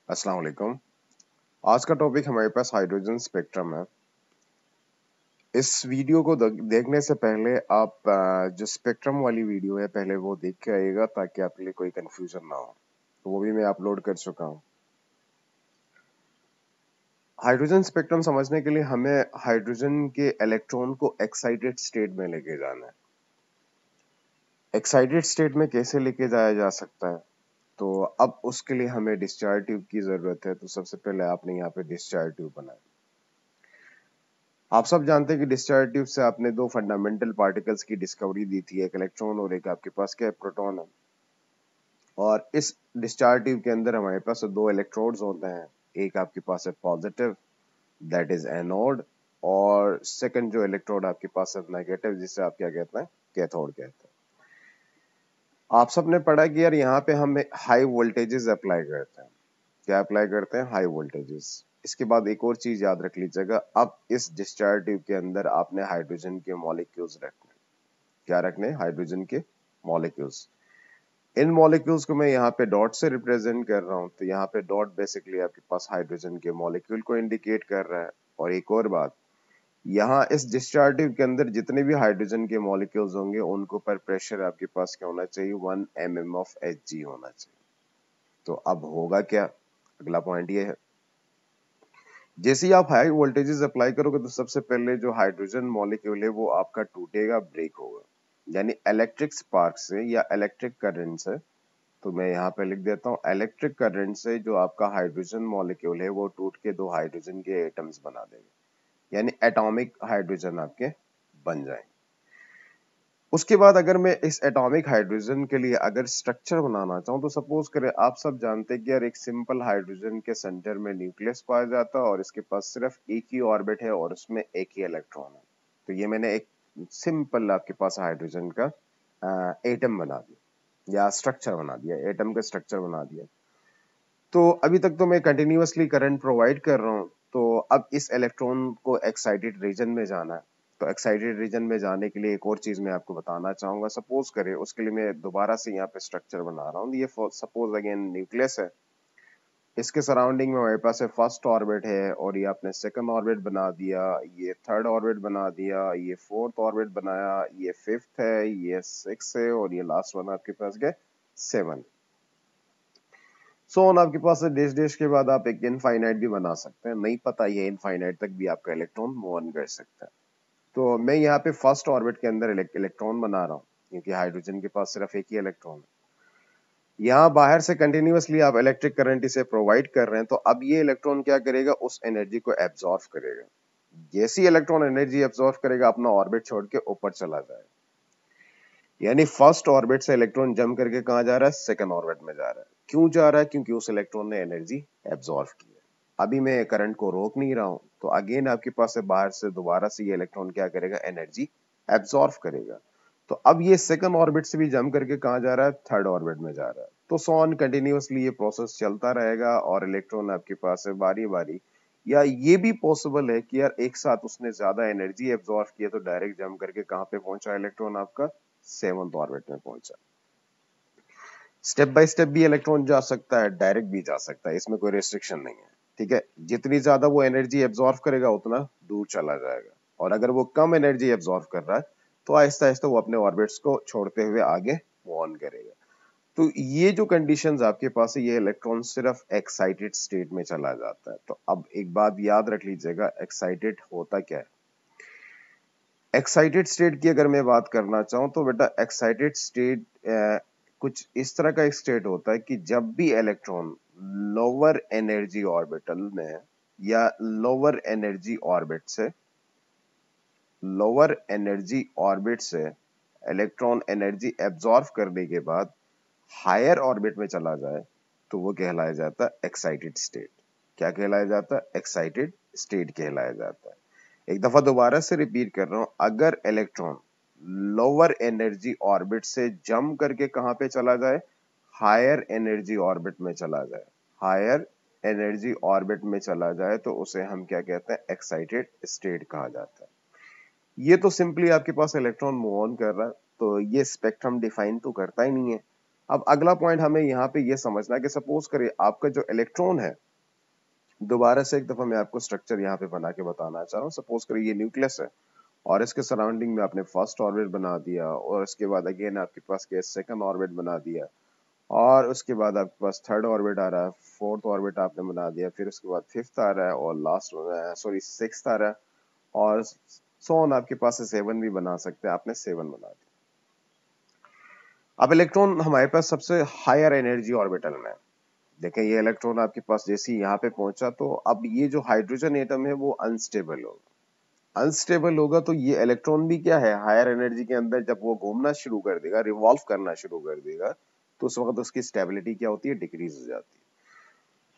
अस्सलाम वालेकुम। आज का टॉपिक हमारे पास हाइड्रोजन स्पेक्ट्रम है। इस वीडियो को देखने से पहले आप जो स्पेक्ट्रम वाली वीडियो है पहले वो देख के आइएगा ताकि आपके लिए कोई कंफ्यूजन ना हो। तो वो भी मैं अपलोड कर चुका हूँ। हाइड्रोजन स्पेक्ट्रम समझने के लिए हमें हाइड्रोजन के इलेक्ट्रॉन को एक्साइटेड स्टेट में लेके जाना है। एक्साइटेड स्टेट में कैसे लेके जाया जा सकता है? तो अब उसके लिए हमें डिस्चार्ज ट्यूब की जरूरत है। तो सबसे पहले आपने यहाँ पे डिस्चार्ज ट्यूब बनाया। आप सब जानते हैं कि डिस्चार्ज ट्यूब से आपने दो फंडामेंटल पार्टिकल्स की डिस्कवरी दी थी, एक इलेक्ट्रॉन और एक आपके पास क्या है, प्रोटॉन है। और इस डिस्चार्ज ट्यूब के अंदर हमारे पास दो इलेक्ट्रोड्स होते हैं, एक आपके पास है पॉजिटिव दैट इज एनोड, और सेकंड जो इलेक्ट्रोड आपके पास है नेगेटिव जिसे आप क्या कहते हैं, कैथोड कहते हैं। आप सबने पढ़ा कि यार यहाँ पे हम हाई वोल्टेजेस अप्लाई करते हैं। क्या अप्लाई करते हैं? High voltages. इसके बाद एक और चीज याद रख लीजिएगा, अब इस डिस्चार्ज ट्यूब के अंदर आपने हाइड्रोजन के मॉलिक्यूल्स रखने। क्या रखने? हाइड्रोजन के मॉलिक्यूल्स। इन मॉलिक्यूल्स को मैं यहाँ पे डॉट से रिप्रेजेंट कर रहा हूँ। तो यहाँ पे डॉट बेसिकली आपके पास हाइड्रोजन के मॉलिक्यूल को इंडिकेट कर रहा है। और एक और बात, यहाँ इस डिस्चार्ज ट्यूब के अंदर जितने भी हाइड्रोजन के मॉलिक्यूल्स होंगे उनको पर प्रेशर आपके पास क्या होना चाहिए? 1 mm ऑफ Hg होना चाहिए। तो अब होगा क्या? अगला पॉइंट ये है, जैसे ही आप हाई वोल्टेजेस अप्लाई करोगे तो सबसे पहले जो हाइड्रोजन मॉलिक्यूल है वो आपका टूटेगा, ब्रेक होगा, यानी इलेक्ट्रिक स्पार्क से या इलेक्ट्रिक करंट से। तो मैं यहाँ पे लिख देता हूँ, इलेक्ट्रिक करंट से जो आपका हाइड्रोजन मॉलिक्यूल है वो टूट के दो हाइड्रोजन के एटम्स बना देगा, यानी एटॉमिक हाइड्रोजन आपके बन जाएंगे। उसके बाद अगर मैं इस एटॉमिक हाइड्रोजन के लिए अगर स्ट्रक्चर बनाना चाहूँ तो सपोज करें, आप सब जानते हैं कि यार एक सिंपल हाइड्रोजन के सेंटर में न्यूक्लियस पाया जाता है और इसके पास सिर्फ एक ही ऑर्बिट है और उसमें एक ही इलेक्ट्रॉन है। तो ये मैंने एक सिंपल आपके पास हाइड्रोजन का एटम बना दिया या स्ट्रक्चर बना दिया, एटम का स्ट्रक्चर बना दिया। तो अभी तक तो मैं कंटिन्यूअसली करंट प्रोवाइड कर रहा हूँ। तो अब इस इलेक्ट्रॉन को एक्साइटेड रीजन में जाना है। तो एक्साइटेड रीजन में जाने के लिए एक और चीज मैं आपको बताना चाहूंगा। सपोज करें, उसके लिए मैं दोबारा से यहाँ पे स्ट्रक्चर बना रहा हूँ। ये सपोज अगेन न्यूक्लियस है, इसके सराउंडिंग में हमारे पास है फर्स्ट ऑर्बिट है, और ये आपने सेकंड ऑर्बिट बना दिया, ये थर्ड ऑर्बिट बना दिया, ये फोर्थ ऑर्बिट बनाया, ये फिफ्थ है, ये सिक्स है, और ये लास्ट वन आपके पास क्या? सेवन। सो ऑन आपके पास डेश डेश के बाद आप एक इनफाइनाइट भी बना सकते हैं, नहीं पता ये इनफाइनाइट तक भी आपका इलेक्ट्रॉन मूव ऑन कर सकता है। तो मैं यहाँ पे फर्स्ट ऑर्बिट के अंदर इलेक्ट्रॉन बना रहा हूँ क्योंकि हाइड्रोजन के पास सिर्फ एक ही इलेक्ट्रॉन है। यहाँ बाहर से कंटिन्यूअसली आप इलेक्ट्रिक करंट इसे प्रोवाइड कर रहे हैं, तो अब ये इलेक्ट्रॉन क्या करेगा? उस एनर्जी को एब्जॉर्व करेगा। जैसी इलेक्ट्रॉन एनर्जी एब्जॉर्व करेगा अपना ऑर्बिट छोड़ के ऊपर चला जाएगा, यानी फर्स्ट ऑर्बिट से इलेक्ट्रॉन जंप करके कहाँ जा रहा है? सेकंड ऑर्बिट में जा रहा है। क्यों जा रहा है? क्योंकि उस इलेक्ट्रॉन ने एनर्जी एब्जॉर्व की है। अभी मैं करंट को रोक नहीं रहा हूं, तो अगेन आपके पास है बाहर से दोबारा से ये इलेक्ट्रॉन क्या करेगा? एनर्जी एब्जॉर्व करेगा। तो अब ये सेकंड ऑर्बिट से भी जंप करके कहाँ जा रहा है? थर्ड ऑर्बिट में जा रहा है। तो सो ऑन कंटिन्यूअसली ये प्रोसेस चलता रहेगा और इलेक्ट्रॉन आपके पास है बारी बारी, या ये भी पॉसिबल है कि यार एक साथ उसने ज्यादा एनर्जी एब्जॉर्व किया तो डायरेक्ट जंप करके कहाँ पे पहुंचा इलेक्ट्रॉन आपका? सेवंथ ऑर्बिट में पहुंचा। स्टेप बाय स्टेप भी इलेक्ट्रॉन जा सकता है, डायरेक्ट भी जा सकता है, इसमें कोई रिस्ट्रिक्शन नहीं है। ठीक है, जितनी ज्यादा वो एनर्जी एब्जॉर्व करेगा उतना दूर चला जाएगा, और अगर वो कम एनर्जी एब्जॉर्व कर रहा है तो आहिस्ता आहिस्ता वो अपने ऑर्बिट्स को छोड़ते हुए आगे मूव ऑन करेगा। तो ये जो कंडीशंस आपके पास है, ये इलेक्ट्रॉन सिर्फ एक्साइटेड स्टेट में चला जाता है। तो अब एक बात याद रख लीजिएगा, एक्साइटेड होता क्या है? एक्साइटेड स्टेट की अगर मैं बात करना चाहूं तो बेटा एक्साइटेड स्टेट कुछ इस तरह का एक स्टेट होता है कि जब भी इलेक्ट्रॉन लोअर एनर्जी ऑर्बिटल में या लोअर एनर्जी ऑर्बिट से इलेक्ट्रॉन एनर्जी एब्जॉर्व करने के बाद हायर ऑर्बिट में चला जाए तो वो कहलाया जाता है एक्साइटेड स्टेट। क्या कहलाया जाता है? एक्साइटेड स्टेट कहलाया जाता है। एक दफा दोबारा से रिपीट कर रहा हूं, अगर इलेक्ट्रॉन लोअर एनर्जी ऑर्बिट से जंप करके कहां पे चला जाए? हायर एनर्जी ऑर्बिट में चला जाए, हायर एनर्जी ऑर्बिट में चला जाए तो उसे हम क्या कहते हैं? एक्साइटेड स्टेट कहा जाता है। ये तो सिंपली आपके पास इलेक्ट्रॉन मूव ऑन कर रहा है, तो ये स्पेक्ट्रम डिफाइन तो करता ही नहीं है। अब अगला पॉइंट हमें यहाँ पे ये समझना है कि सपोज करिए आपका जो इलेक्ट्रॉन है, दोबारा से एक दफा मैं आपको स्ट्रक्चर यहाँ पे बना के बताना चाह रहा हूँ। सपोज करिए ये न्यूक्लियस है और इसके सराउंडिंग में आपने फर्स्ट ऑर्बिट बना दिया और उसके बाद अगेन आपके पास क्या सेकंड ऑर्बिट बना दिया और उसके बाद आपके पास थर्ड ऑर्बिट आ रहा है, फोर्थ ऑर्बिट आपने बना दिया, फिर उसके बाद फिफ्थ आ रहा है और लास्ट सॉरी सिक्स्थ आ रहा है और सो ऑन आपके पास सेवन भी बना सकते हैं, आपने सेवन बना दिया। अब इलेक्ट्रॉन हमारे पास सबसे हायर एनर्जी ऑर्बिटल में है। देखें ये इलेक्ट्रॉन आपके पास जैसे ही यहाँ पे पहुंचा तो अब ये जो हाइड्रोजन एटम है वो अनस्टेबल होगा। अनस्टेबल होगा तो ये इलेक्ट्रॉन भी क्या है, हायर एनर्जी के अंदर जब वो घूमना शुरू कर देगा, रिवॉल्व करना शुरू कर देगा, तो उस वक्त उसकी स्टेबिलिटी क्या होती है, डिक्रीज हो जाती है।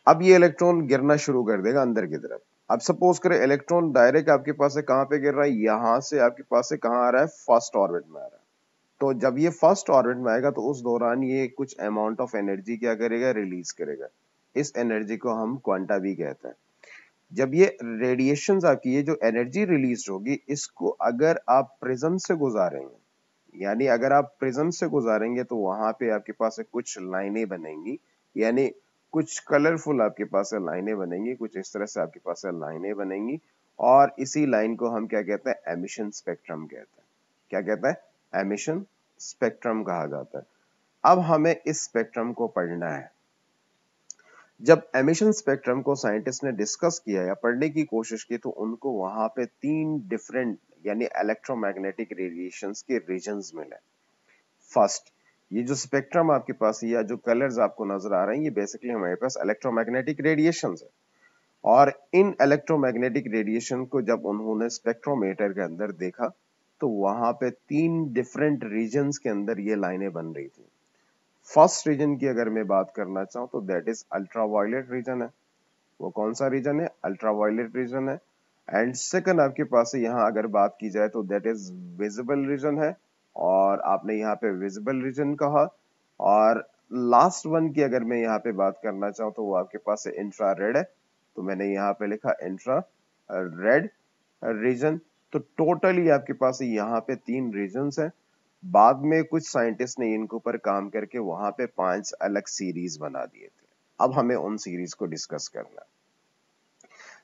अब ये इलेक्ट्रॉन गिरना शुरू कर देगा अंदर की तरफ। अब सपोज करें इलेक्ट्रॉन डायरेक्ट आपके पास से कहां पे गिर रहा है, यहां से आपके पास से कहां आ रहा है, फर्स्ट ऑर्बिट में आ रहा है। तो जब ये फर्स्ट ऑर्बिट में आएगा तो उस दौरान ये कुछ अमाउंट ऑफ एनर्जी क्या करेगा, रिलीज करेगा। इस एनर्जी को हम क्वांटा भी कहते हैं। जब ये रेडिएशन आपकी ये जो एनर्जी रिलीज होगी, इसको अगर आप प्रिज्म से गुजारेंगे, यानी अगर आप प्रिज्म से गुजारेंगे तो वहां पे आपके पास कुछ लाइनें बनेंगी, यानी कुछ कलरफुल आपके पास लाइनें बनेंगी, कुछ इस तरह से आपके पास लाइनें बनेंगी और इसी लाइन को हम क्या कहते हैं, एमिशन स्पेक्ट्रम कहते हैं। क्या कहते हैं, एमिशन स्पेक्ट्रम कहा जाता है। अब हमें इस स्पेक्ट्रम को पढ़ना है। जब एमिशन स्पेक्ट्रम को साइंटिस्ट ने डिस्कस किया या पढ़ने की कोशिश की तो उनको वहां पे तीन डिफरेंट यानी इलेक्ट्रोमैग्नेटिक रेडिएशंस के रीजन्स मिले। फर्स्ट, ये जो स्पेक्ट्रम आपके पास या जो कलर्स आपको नजर आ रहे हैं, ये बेसिकली हमारे पास इलेक्ट्रोमैग्नेटिक रेडिएशंस है और इन इलेक्ट्रोमैग्नेटिक रेडिएशन को जब उन्होंने स्पेक्ट्रोमीटर के अंदर देखा तो वहां पे तीन डिफरेंट रीजन्स के अंदर ये लाइनें बन रही थी। फर्स्ट रीजन की अगर मैं बात करना चाहूं तो दैट इज अल्ट्रावायलेट रीजन है। वो कौन सा रीजन है, अल्ट्रावायलेट रीजन है। एंड सेकंड आपके पास यहाँ अगर बात की जाए तो दैट इज विजिबल रीजन है और आपने यहाँ पे विजिबल रीजन कहा। और लास्ट वन की अगर मैं यहाँ पे बात करना चाहूँ तो वो आपके पास इंफ्रा रेड है, तो मैंने यहाँ पे लिखा इंफ्रा रेड रीजन। तो टोटली आपके पास यहाँ पे तीन रीजन्स हैं। बाद में कुछ साइंटिस्ट ने इनके ऊपर काम करके वहां पे 5 अलग सीरीज बना दिए थे। अब हमें उन सीरीज को डिस्कस करना है।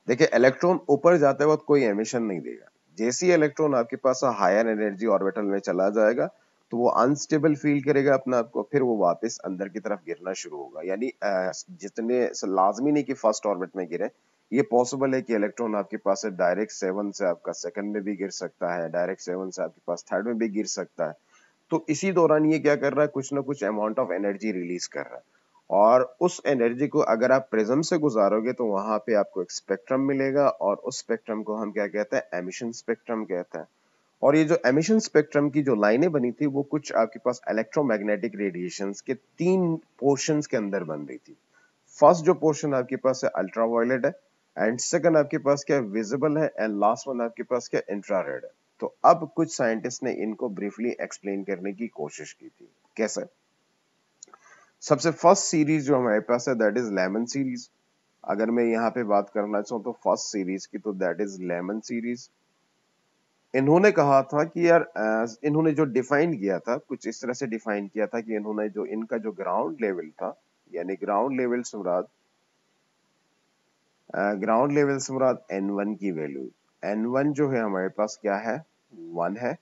देखिए इलेक्ट्रॉन ऊपर जाते वक्त कोई एमिशन नहीं देगा। जैसे ही इलेक्ट्रॉन आपके पास हायर एनर्जी ऑर्बिटल में चला जाएगा तो वो अनस्टेबल फील करेगा अपना आप को, फिर वो वापस अंदर की तरफ गिरना शुरू होगा। यानी जितने लाजमी नहीं कि फर्स्ट ऑर्बिट में गिरे, ये पॉसिबल है कि इलेक्ट्रॉन आपके पास डायरेक्ट 7 से आपका सेकंड में भी गिर सकता है, डायरेक्ट 7 से आपके पास थर्ड में भी गिर सकता है। तो इसी दौरान ये क्या कर रहा है, कुछ ना कुछ अमाउंट ऑफ एनर्जी रिलीज कर रहा है और उस एनर्जी को अगर आप प्रिज्म से गुजारोगे तो वहां पे आपको एक स्पेक्ट्रम मिलेगा और उस स्पेक्ट्रम को हम क्या कहते हैं, एमिशन स्पेक्ट्रम कहते हैं। और ये जो एमिशन स्पेक्ट्रम की जो लाइनें बनी थी वो कुछ आपके पास इलेक्ट्रोमैग्नेटिक रेडिएशंस के तीन पोर्शंस के अंदर बन रही थी। फर्स्ट जो पोर्शन आपके पास है अल्ट्रावायलेट है एंड सेकंड आपके पास क्या विजिबल है एंड लास्ट वन आपके पास क्या इंफ्रारेड है। तो अब कुछ साइंटिस्ट ने इनको ब्रीफली एक्सप्लेन करने की कोशिश की थी। कैसे, सबसे फर्स्ट सीरीज जो हमारे पास है दैट इज लेमन सीरीज। अगर मैं यहाँ पे बात करना चाहूँ तो फर्स्ट सीरीज की तो दैट इज लेमन सीरीज। इन्होंने कहा था कि यार इन्होंने जो डिफाइन किया था कुछ इस तरह से डिफाइन किया था कि इन्होंने जो इनका जो ग्राउंड लेवल था, यानी ग्राउंड लेवल से मुराद ग्राउंड लेवल से मुराद N1 की वैल्यू, N1 जो है हमारे पास क्या है, 1 है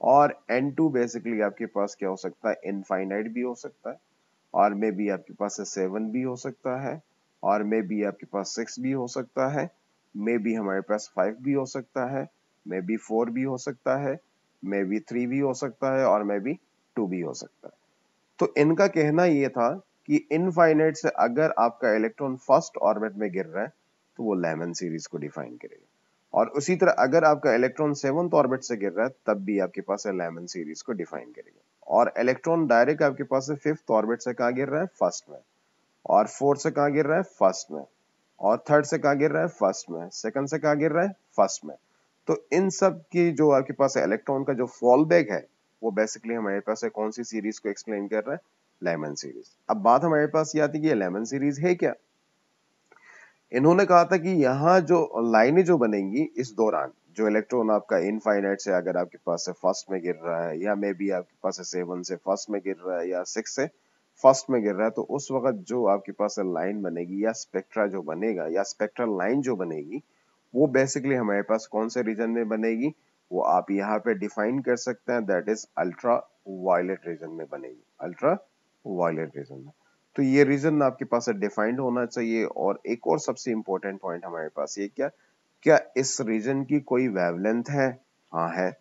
और N2 बेसिकली आपके पास क्या हो सकता है, इनफाइनाइट भी हो सकता है और मे बी आपके पास 7 भी हो सकता है और मे बी आपके पास 6 भी हो सकता है, मे बी हमारे पास 5 भी हो सकता है, मे बी 4 भी हो सकता है, मे बी 3 भी हो सकता है और मे बी 2 भी हो सकता है। तो इनका कहना यह था कि इनफाइनाइट से अगर आपका इलेक्ट्रॉन फर्स्ट ऑर्बिट में गिर रहा है तो वो लेमन सीरीज को डिफाइन करेगा और उसी तरह अगर आपका इलेक्ट्रॉन सेवंथ ऑर्बिट से गिर रहा है तब भी आपके पास लेमन सीरीज को डिफाइन करेगा। और इलेक्ट्रॉन डायरेक्ट आपके पास फिफ्थ ऑर्बिट से कहां गिर रहा है, फर्स्ट में, और फोर्थ से कहां गिर रहा है, फर्स्ट में, और थर्ड से कहां गिर रहा है, फर्स्ट में, सेकंड से कहां गिर रहा है, फर्स्ट में। तो इन सब की जो आपके पास इलेक्ट्रॉन का जो फॉल बैक है वो बेसिकली हमारे पास है कौन सी सीरीज को एक्सप्लेन कर रहा है, लेमन सीरीज। अब बात हमारे पास ये आती है कि लेमन सीरीज है क्या। इन्होंने कहा था कि यहाँ जो लाइनें जो बनेंगी इस दौरान जो इलेक्ट्रॉन आपका इनफाइनाइट से अगर आपके पास से फर्स्ट में गिर रहा है या मे बी आपके पास से 7 से फर्स्ट में गिर रहा है या 6 से फर्स्ट में गिर रहा है, तो उस वक्त जो आपके पास लाइन बनेगी या स्पेक्ट्रा जो बनेगा या स्पेक्ट्रल लाइन जो बनेगी वो बेसिकली हमारे पास कौन से रीजन में बनेगी, वो आप यहाँ पे डिफाइन कर सकते हैं, that is ultra violet region में बनेगी, अल्ट्रा वायलेट रीजन में। तो ये रीजन आपके पास डिफाइंड होना चाहिए। और एक और सबसे इंपॉर्टेंट पॉइंट हमारे पास ये क्या, क्या इस रीजन की कोई वेवलेंथ है? हाँ है।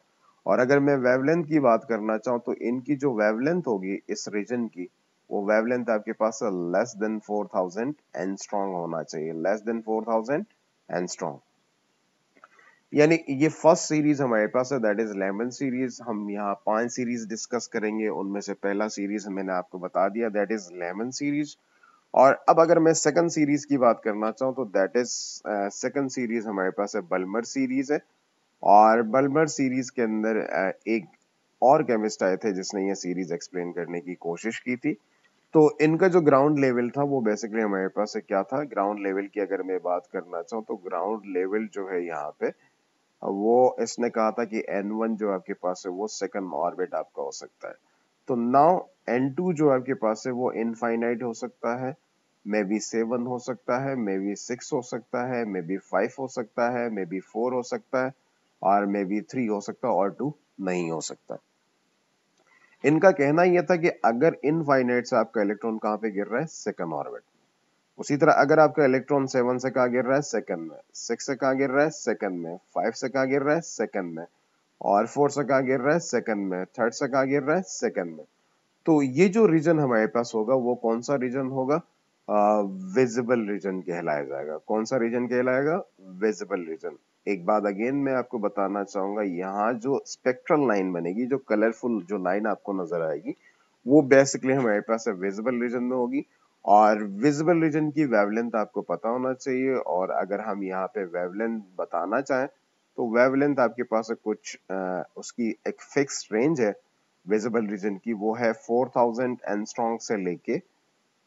और अगर मैं वेवलेंथ की बात करना चाहूँ तो इनकी जो वेवलेंथ होगी इस रीजन की, वो वेवलेंथ आपके पास लेस देन 4000 एंगस्ट्रॉम होना चाहिए, लेस देन 4000 एंगस्ट्रॉम। यानी ये फर्स्ट सीरीज हमारे पास है, दैट इज लेमन सीरीज। हम यहाँ 5 सीरीज डिस्कस करेंगे, उनमें से पहला सीरीज मैंने आपको बता दिया, दैट इज लेमन सीरीज। और अब अगर मैं सेकंड सीरीज की बात करना चाहूँ तो दैट इज सेकंड सीरीज हमारे पास है बल्मर सीरीज है। और बल्मर सीरीज के अंदर एक और केमिस्ट आए थे जिसने ये सीरीज एक्सप्लेन करने की कोशिश की थी। तो इनका जो ग्राउंड लेवल था वो बेसिकली हमारे पास क्या था, ग्राउंड लेवल की अगर मैं बात करना चाहूँ तो ग्राउंड लेवल जो है यहाँ पे वो इसने कहा था कि N1 जो आपके पास है वो सेकंड ऑर्बिट आपका हो सकता है। तो नाउ N2 जो आपके पास है वो इनफाइनाइट हो सकता है, मे बी 7 हो सकता है, मे बी 6 हो सकता है, मे बी 5 हो सकता है, मे बी 4 हो सकता है, और मे बी 3 हो सकता है, और 2 नहीं हो सकता। इनका कहना यह था कि अगर इनफाइनाइट से आपका इलेक्ट्रॉन कहाँ पे गिर रहा है, सेकंड ऑर्बिट। उसी तरह अगर आपका इलेक्ट्रॉन 7 से कहाँ गिर रहा है, सेकंड में, 6 से कहाँ गिर रहा है, सेकंड में, 5 से कहाँ गिर रहा है, सेकंड में, और 4 से कहाँ गिर रहा है, सेकंड में, थर्ड से कहाँ गिर रहा है, सेकंड में। तो ये जो रीजन हमारे पास होगा वो कौन सा रीजन होगा, विजिबल रीजन कहलाया जाएगा। कौन सा रीजन कहलाएगा, विजिबल रीजन। एक बात अगेन मैं आपको बताना चाहूंगा, यहाँ जो स्पेक्ट्रल लाइन बनेगी, जो कलरफुल जो लाइन आपको नजर आएगी, वो बेसिकली हमारे पास विजिबल रीजन में होगी। और विजिबल रीजन की वेवलेंथ आपको पता होना चाहिए। और अगर हम यहाँ पे वेवलेंथ बताना चाहें तो वेवलेंथ आपके पास कुछ उसकी एक फिक्स रेंज है विजिबल रीजन की, वो है 4000 एंगस्ट्रॉम से लेके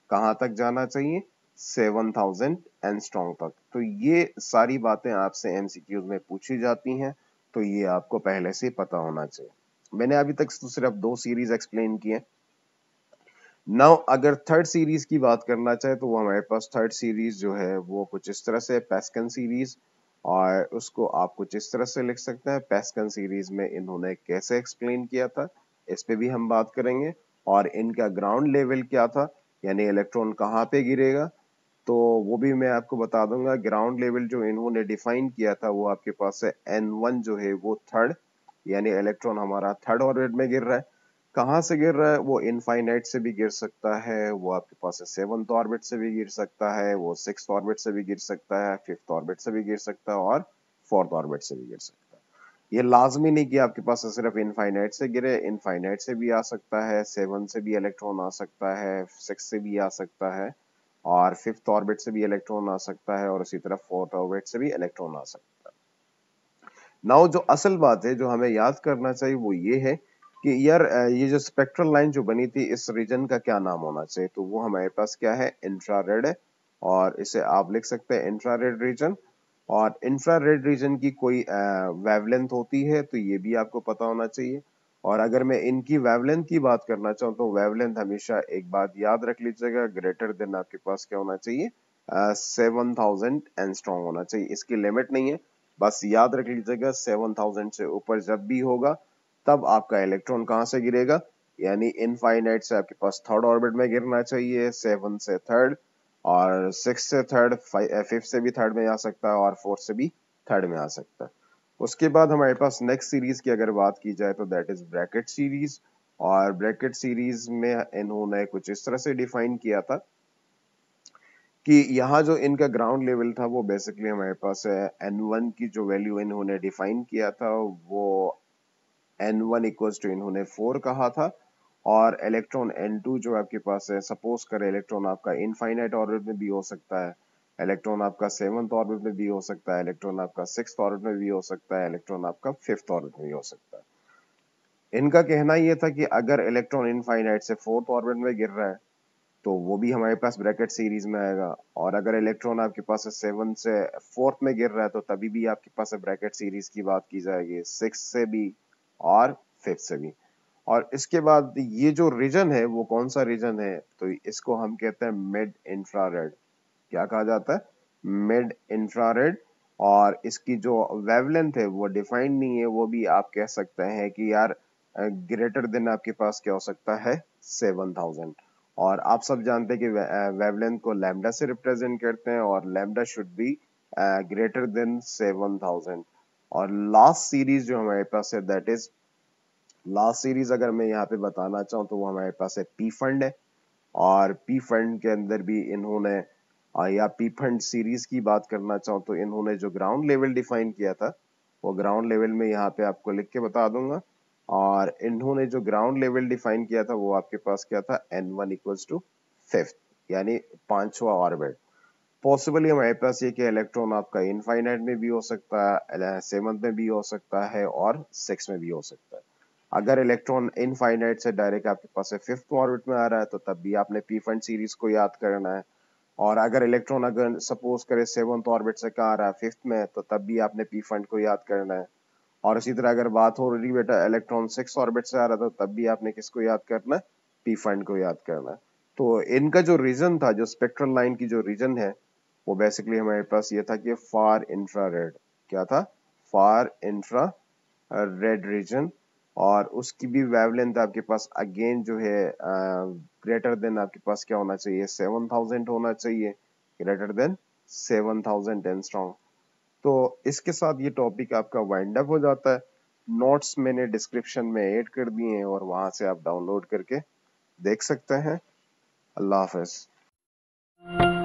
कहां तक जाना चाहिए, 7000 एंगस्ट्रॉम तक। तो ये सारी बातें आपसे एमसीक्यूज में पूछी जाती हैं, तो ये आपको पहले से पता होना चाहिए। मैंने अभी तक तो सिर्फ 2 सीरीज एक्सप्लेन की है। नाउ अगर थर्ड सीरीज की बात करना चाहे तो वो हमारे पास थर्ड सीरीज जो है वो कुछ इस तरह से पैस्कन सीरीज, और उसको आप कुछ इस तरह से लिख सकते हैं। पैस्कन सीरीज में इन्होंने कैसे एक्सप्लेन किया था इस पे भी हम बात करेंगे। और इनका ग्राउंड लेवल क्या था, यानी इलेक्ट्रॉन कहाँ पे गिरेगा, तो वो भी मैं आपको बता दूंगा। ग्राउंड लेवल जो इन्होंने डिफाइन किया था वो आपके पास है N1 जो है वो थर्ड, यानी इलेक्ट्रॉन हमारा थर्ड ऑर्बिट में गिर रहा है। कहाँ से गिर रहा है, वो इनफाइनाइट से भी गिर सकता है, वो आपके पास सेवंथ ऑर्बिट से भी गिर सकता है, वो सिक्स ऑर्बिट से भी गिर सकता है, फिफ्थ ऑर्बिट से भी गिर सकता है, और फोर्थ ऑर्बिट से भी गिर सकता है। ये लाजमी नहीं कि आपके पास सिर्फ इनफाइनाइट से गिरे, इनफाइनाइट से भी आ सकता है, 7 से भी इलेक्ट्रॉन आ सकता है, 6 से भी आ सकता है, और फिफ्थ ऑर्बिट से भी इलेक्ट्रॉन आ सकता है, और उसी तरह फोर्थ ऑर्बिट से भी इलेक्ट्रॉन आ सकता है। नाउ जो असल बात है जो हमें याद करना चाहिए वो ये है कि यार ये जो स्पेक्ट्रल लाइन जो बनी थी इस रीजन का क्या नाम होना चाहिए, तो वो हमारे पास क्या है, इंफ्रारेड है। और इसे आप लिख सकते हैं इंफ्रारेड रीजन। और इंफ्रारेड रीजन की कोई वेवलेंथ होती है तो ये भी आपको पता होना चाहिए। और अगर मैं इनकी वेवलेंथ की बात करना चाहूँ तो वेवलेंथ हमेशा एक बात याद रख लीजिएगा, ग्रेटर देन आपके पास क्या होना चाहिए, 7000 एंगस्ट्रॉम होना चाहिए। इसकी लिमिट नहीं है, बस याद रख लीजिएगा 7000 से ऊपर जब भी होगा तब आपका इलेक्ट्रॉन कहां से गिरेगा, यानी इनफाइनाइट से आपके पास थर्ड ऑर्बिट में गिरना चाहिए, 7 से थर्ड, और 6 से थर्ड, 5 से भी थर्ड में आ सकता है, और 4 से भी थर्ड में आ सकता है। उसके बाद हमारे पास नेक्स्ट सीरीज की अगर बात की जाए तो दैट इज ब्रैकेट सीरीज। और ब्रैकेट सीरीज में इन्होंने कुछ इस तरह से डिफाइन किया था कि यहाँ जो इनका ग्राउंड लेवल था वो बेसिकली हमारे पास है N1 की जो वैल्यू इन्होंने डिफाइन किया था वो N1 इक्वल्स टू इन्होंने 4 कहा था। और इलेक्ट्रॉन N2 जो आपके पास है, सपोज करें इलेक्ट्रॉन आपका इनफाइनाइट ऑर्बिट में भी हो सकता है, इलेक्ट्रॉन आपका 7th ऑर्बिट में भी हो सकता है, इलेक्ट्रॉन आपका 6th ऑर्बिट में भी हो सकता है, इलेक्ट्रॉन आपका 5th ऑर्बिट में भी हो सकता है। इनका कहना यह था कि अगर इलेक्ट्रॉन इनफाइनाइट से 4th ऑर्बिट में गिर रहा है तो वो भी हमारे पास ब्रैकेट सीरीज में आएगा। और अगर इलेक्ट्रॉन आपके पास 7 से 4th में गिर रहा है तो तभी भी आपके पास ब्रैकेट सीरीज की बात की जाएगी, 6 से भी और 5th से भी। और इसके बाद ये जो रीजन है वो कौन सा रीजन है, तो इसको हम कहते हैं मिड इंफ्रारेड। क्या कहा जाता है? Mid infrared. और इसकी जो वेवलेंथ है वो डिफाइंड नहीं है, वो भी आप कह सकते हैं कि यार ग्रेटर देन आपके पास क्या हो सकता है, 7000। और आप सब जानते हैं कि वेवलेंथ को लैम्डा से रिप्रेजेंट करते हैं और lambda should be greater than 7000। और लास्ट सीरीज जो हमारे पास है दैट इज, लास्ट सीरीज अगर मैं यहाँ पे बताना चाहूँ तो वो हमारे पास है पी फंड है। और पी फंड के अंदर भी इन्होंने या पी फंड सीरीज की बात करना चाहूँ तो इन्होंने जो ग्राउंड लेवल डिफाइन किया था वो ग्राउंड लेवल में यहाँ पे आपको लिख के बता दूंगा। और इन्होंने जो ग्राउंड लेवल डिफाइन किया था वो आपके पास क्या था, n1 इक्वल्स टू फिफ्थ, यानी पांचवा ऑर्बिट। पॉसिबली हमारे पास ये कि इलेक्ट्रॉन आपका इनफाइनाइट में भी हो सकता है, सेवंथ में भी हो सकता है और सिक्स में भी हो सकता है। अगर इलेक्ट्रॉन इनफाइनाइट से डायरेक्ट आपके पास है फिफ्थ ऑर्बिट में आ रहा है तो तब भी आपने पी फंड सीरीज को याद करना है। और अगर इलेक्ट्रॉन अगर सपोज करे सेवंथ ऑर्बिट से कहाँ आ रहा है, फिफ्थ में, तो तब भी आपने पी फंड को याद करना है। और इसी तरह अगर बात हो रही बेटा इलेक्ट्रॉन सिक्स ऑर्बिट से आ रहा था तो तब भी आपने किसको याद करना है, पी फंड को याद करना है। तो इनका जो रीजन था, जो स्पेक्ट्रल लाइन की जो रीजन है वो बेसिकली हमारे पास ये था कि फार इंफ्रारेड। क्या था? फार इंफ्रा रेड रीजन। और उसकी भी वेवलेंथ आपके पास अगेन जो है ग्रेटर देन आपके पास क्या होना चाहिए, 7000 होना चाहिए, ग्रेटर देन 7000 एंगस्ट्रॉम। तो इसके साथ ये टॉपिक आपका वाइंड अप हो जाता है। नोट्स मैंने डिस्क्रिप्शन में ऐड कर दिए हैं और वहां से आप डाउनलोड करके देख सकते हैं। अल्लाह हाफिज।